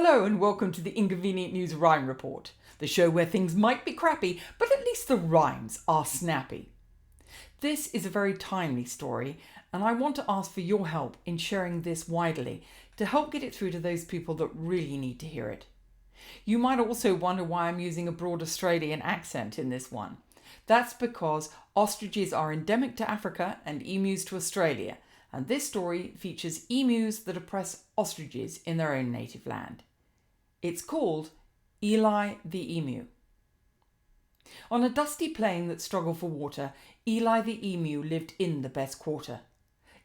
Hello and welcome to the Inconvenient News Rhyme Report, the show where things might be crappy, but at least the rhymes are snappy. This is a very timely story, and I want to ask for your help in sharing this widely to help get it through to those people that really need to hear it. You might also wonder why I'm using a broad Australian accent in this one. That's because ostriches are endemic to Africa and emus to Australia, and this story features emus that oppress ostriches in their own native land. It's called Eli the Emu. On a dusty plain that struggled for water, Eli the Emu lived in the best quarter.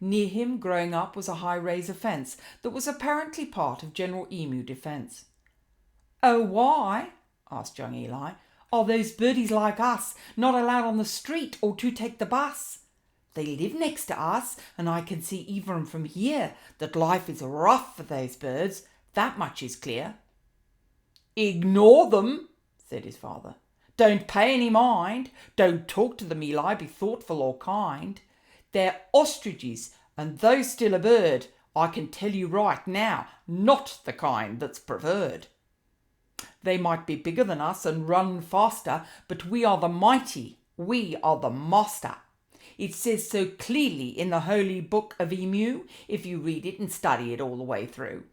Near him, growing up, was a high razor fence that was apparently part of General Emu defence. "Oh, why," asked young Eli, "are those birdies like us not allowed on the street or to take the bus? They live next to us, and I can see even from here that life is rough for those birds, that much is clear." "Ignore them," said his father. "Don't pay any mind. Don't talk to them, Eli, be thoughtful or kind. They're ostriches, and though still a bird, I can tell you right now, not the kind that's preferred. They might be bigger than us and run faster, but we are the mighty, we are the master. It says so clearly in the holy book of Emu, if you read it and study it all the way through.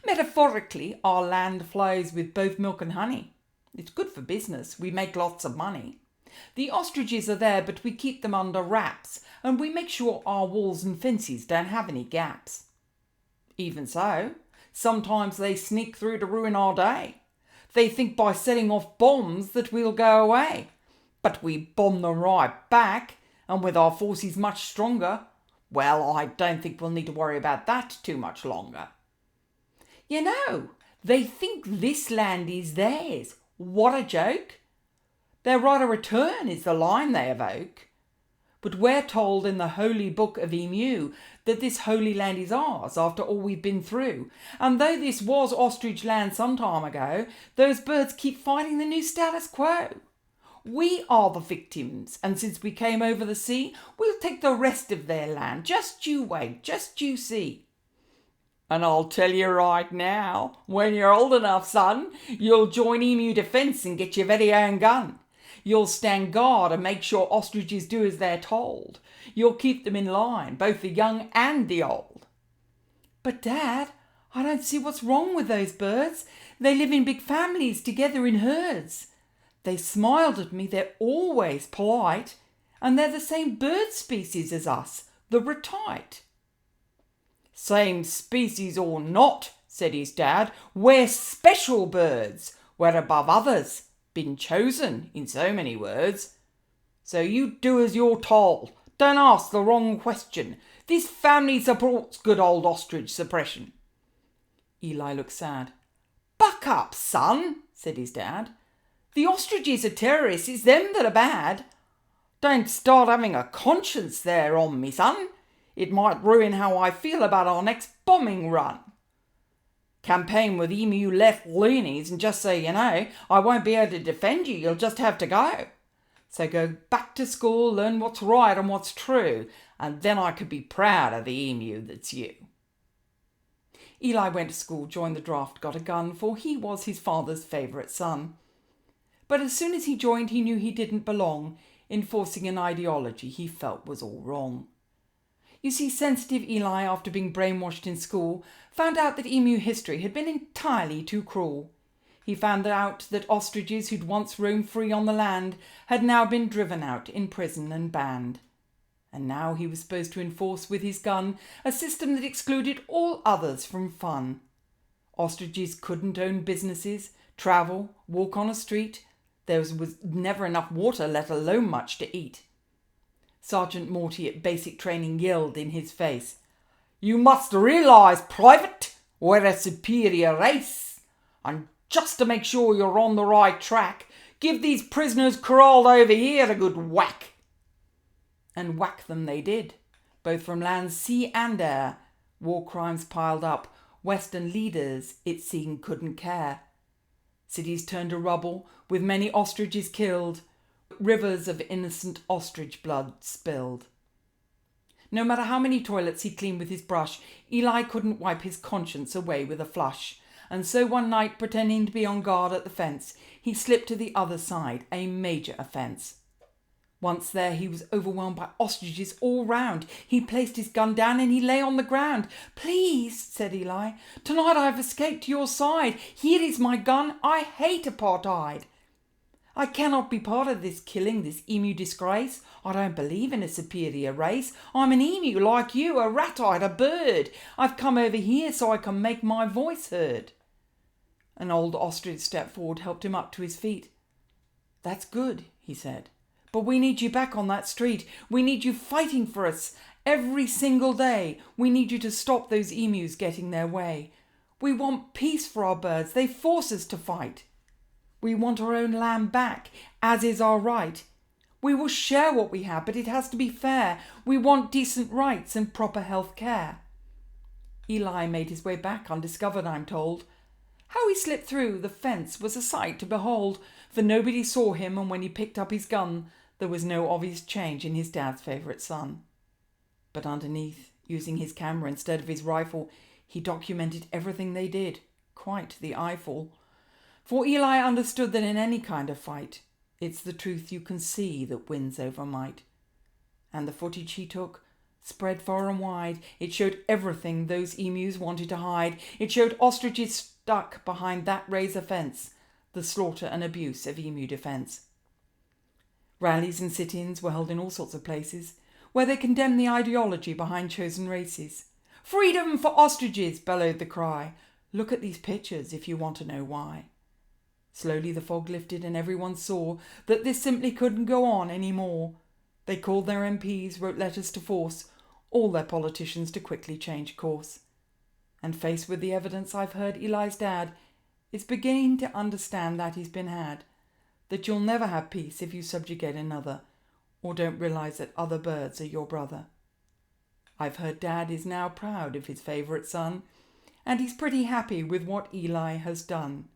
Metaphorically, our land flows with both milk and honey. It's good for business, we make lots of money. The ostriches are there, but we keep them under wraps, and we make sure our walls and fences don't have any gaps. Even so, sometimes they sneak through to ruin our day. They think by setting off bombs that we'll go away, but we bomb them right back, and with our forces much stronger, well, I don't think we'll need to worry about that too much longer. You know, they think this land is theirs. What a joke! Their right of return is the line they evoke. But we're told in the holy book of Emu that this holy land is ours after all we've been through. And though this was ostrich land some time ago, those birds keep fighting the new status quo. We are the victims, and since we came over the sea, we'll take the rest of their land. Just you wait, just you see. And I'll tell you right now, when you're old enough, son, you'll join Emu Defence and get your very own gun. You'll stand guard and make sure ostriches do as they're told. You'll keep them in line, both the young and the old." "But Dad, I don't see what's wrong with those birds. They live in big families together in herds. They smiled at me, they're always polite, and they're the same bird species as us, the retite." "Same species or not," said his dad, "we're special birds. We're above others, been chosen in so many words. So you do as you're told. Don't ask the wrong question. This family supports good old ostrich suppression." Eli looked sad. "Buck up, son," said his dad. "The ostriches are terrorists, it's them that are bad. Don't start having a conscience there on me, son. It might ruin how I feel about our next bombing run. Campaign with Emu left loonies, and just so you know, I won't be able to defend you, you'll just have to go. So go back to school, learn what's right and what's true, and then I could be proud of the emu that's you." Eli went to school, joined the draft, got a gun, for he was his father's favourite son. But as soon as he joined, he knew he didn't belong, enforcing an ideology he felt was all wrong. You see, sensitive Eli, after being brainwashed in school, found out that emu history had been entirely too cruel. He found out that ostriches who'd once roamed free on the land had now been driven out in prison and banned. And now he was supposed to enforce with his gun a system that excluded all others from fun. Ostriches couldn't own businesses, travel, walk on a street. There was never enough water, let alone much to eat. Sergeant Morty at basic training yelled in his face, "You must realise, Private, we're a superior race. And just to make sure you're on the right track, give these prisoners corralled over here a good whack." And whack them they did, both from land, sea and air. War crimes piled up. Western leaders, it seemed, couldn't care. Cities turned to rubble, with many ostriches killed. Rivers of innocent ostrich blood spilled. No matter how many toilets he cleaned with his brush, Eli couldn't wipe his conscience away with a flush, and so one night, pretending to be on guard at the fence, he slipped to the other side, a major offence. Once there, he was overwhelmed by ostriches all round. He placed his gun down and he lay on the ground. "Please," said Eli, "tonight I have escaped to your side. Here is my gun. I hate apartheid. I cannot be part of this killing, this emu disgrace. I don't believe in a superior race. I'm an emu like you, a rat-eyed, a bird. I've come over here so I can make my voice heard." An old ostrich stepped forward, helped him up to his feet. "That's good," he said. "But we need you back on that street. We need you fighting for us every single day. We need you to stop those emus getting their way. We want peace for our birds. They force us to fight. We want our own land back, as is our right. We will share what we have, but it has to be fair. We want decent rights and proper health care." Eli made his way back undiscovered, I'm told. How he slipped through the fence was a sight to behold, for nobody saw him, and when he picked up his gun, there was no obvious change in his dad's favourite son. But underneath, using his camera instead of his rifle, he documented everything they did, quite the eyeful. For Eli understood that in any kind of fight, it's the truth you can see that wins over might. And the footage he took spread far and wide. It showed everything those emus wanted to hide. It showed ostriches stuck behind that razor fence, the slaughter and abuse of emu defence. Rallies and sit-ins were held in all sorts of places, where they condemned the ideology behind chosen races. "Freedom for ostriches," bellowed the cry. "Look at these pictures if you want to know why." Slowly the fog lifted and everyone saw that this simply couldn't go on any more. They called their MPs, wrote letters to force all their politicians to quickly change course. And faced with the evidence, I've heard Eli's dad is beginning to understand that he's been had, that you'll never have peace if you subjugate another, or don't realise that other birds are your brother. I've heard Dad is now proud of his favourite son, and he's pretty happy with what Eli has done.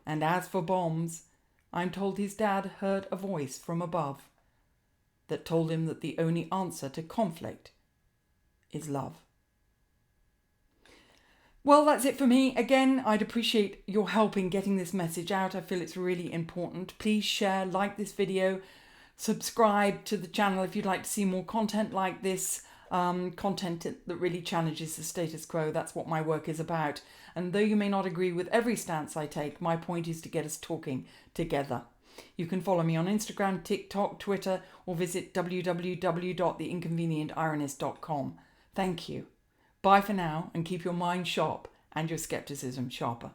And as for bombs, I'm told his dad heard a voice from above that told him that the only answer to conflict is love. Well, that's it for me. Again, I'd appreciate your help in getting this message out. I feel it's really important. Please share, like this video, subscribe to the channel if you'd like to see more content like this, content that really challenges the status quo. That's what my work is about. And though you may not agree with every stance I take, my point is to get us talking together. You can follow me on Instagram, TikTok, Twitter, or visit www.theinconvenientironist.com. Thank you. Bye for now, and keep your mind sharp and your skepticism sharper.